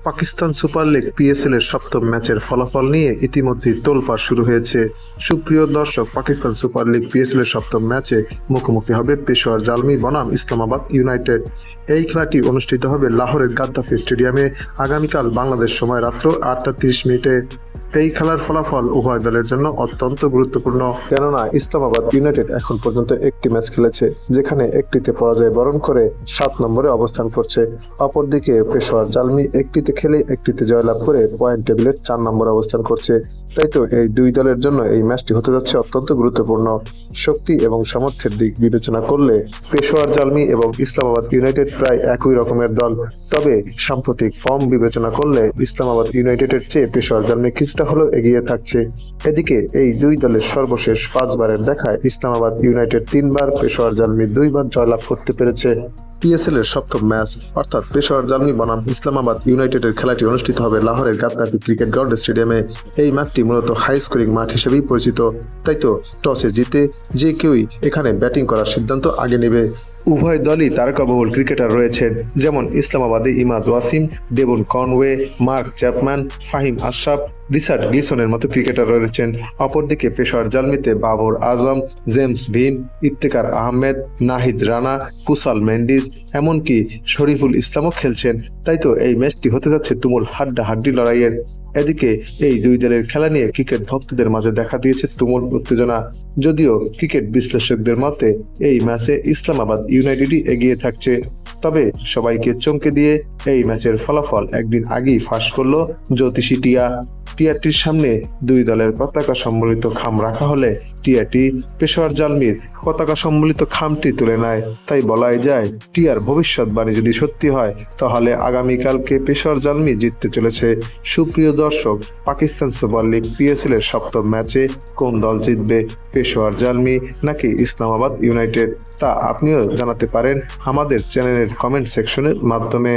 Pakistan super league PSL এর সপ্তম ম্যাচের ফলাফল নিয়ে ইতিমধ্যেই তোলপাড় শুরু হয়েছে। সুপ্রিয় দর্শক, পাকিস্তান সুপার লিগ পিএসএল এর সপ্তম ম্যাচে মুখোমুখি হবে পেশোয়ার জালমি বনাম ইসলামাবাদ ইউনাইটেড। এই খেলাটি অনুষ্ঠিত হবে লাহোরের গাদ্দাফি স্টেডিয়ামে আগামীকাল বাংলাদেশ সময় রাত্র 8:30 এই খেলার ফলাফল উভয় দলের জন্য অত্যন্ত গুরুত্বপূর্ণ, কেননা ইসলামাবাদ ইউনাইটেড এখন পর্যন্ত একটি ম্যাচ খেলেছে, যেখানে একটিতে পরাজয় বরণ করে 7 নম্বরে অবস্থান করছে। অপরদিকে পেশোয়ার জালমি একটিতে খেলে একটিতে জয়লাভ করে পয়েন্ট টেবিলের 4 নম্বরে অবস্থান করছে। তাই তো এই দুই দলের জন্য এই ম্যাচটি হতে যাচ্ছে অত্যন্ত গুরুত্বপূর্ণ। শক্তি এবং সামর্থ্যের দিক বিবেচনা করলে পেশোয়ার জালমি এবং ইসলামাবাদ ইউনাইটেড প্রায় একই রকমের দল, তবে সাম্প্রতিক ফর্ম বিবেচনা করলে ইসলামাবাদ ইউনাইটেডের চেয়ে পেশোয়ার জালমি কিছুটা হলেও এগিয়ে থাকছে। এদিকে এই দুই দলের সর্বশেষ 5 বারের দেখায় ইসলামাবাদ ইউনাইটেড 3 বার, পেশোয়ার জালমি 2 বার জয়লাভ করতে পেরেছে। পিএসএল এর সপ্তম ম্যাচ অর্থাৎ পেশোয়ার জালমি বনাম ইসলামাবাদ ইউনাইটেডের খেলাটি অনুষ্ঠিত হবে লাহোরের গাদ্দাফি ক্রিকেট গ্রাউন্ড স্টেডিয়ামে। এই মাঠটি মূলত হাই স্কোরিং মাঠ হিসেবেই পরিচিত। তাই তো টসে জিতে যে কেউই এখানে ব্যাটিং করার সিদ্ধান্ত আগে নেবে। উভয় দলই তারকাবহুল ক্রিকেটার রয়েছেন, যেমন ইসলামাবাদে Imad Wasim, Devon Conway, Mark Chapman, Faheem Ashraf, Richard গ্লিসনের মতো ক্রিকেটার রয়েছেন। অপরদিকে পেশোয়ার জালমিতে বাবর আজম, জেমস ভিন, ইফতেখার আহমেদ, নাহিদ রানা, কুশাল মেন্ডিস, এমনকি শরীফুল ইসলামও খেলছেন। তাই তো এই ম্যাচটি হতে যাচ্ছে তুমুল হাড্ডাহাড্ডি লড়াইয়ের। এদিকে এই দুই দলের খেলা নিয়ে ক্রিকেট ভক্তদের মাঝে দেখা দিয়েছে তুমুল উত্তেজনা। যদিও ক্রিকেট বিশ্লেষকদের মতে এই ম্যাচে ইসলামাবাদ ইউনাইটেডই এগিয়ে থাকছে, তবে সবাইকে চমকে দিয়ে এই ম্যাচের ফলাফল একদিন আগেই ফাঁস করলো জ্যোতিষী টিয়ারটির সামনে দুই দলের পতাকা সম্বলিত খাম রাখা হলে টিয়ারটি পেশোয়ার জালমির পতাকা সম্বলিত খামটি তুলে নেয়। তাই বলাই যায়, টিয়ার ভবিষ্যৎবাণী যদি সত্যি হয় তাহলে আগামীকালকে পেশোয়ার জালমি জিততে চলেছে। সুপ্রিয় দর্শক, পাকিস্তান সুপার লিগ পিএসএল এর সপ্তম ম্যাচে কোন দল জিতবে, পেশোয়ার জালমি নাকি ইসলামাবাদ ইউনাইটেড, তা আপনিও জানাতে পারেন আমাদের চ্যানেলের কমেন্ট সেকশনের মাধ্যমে।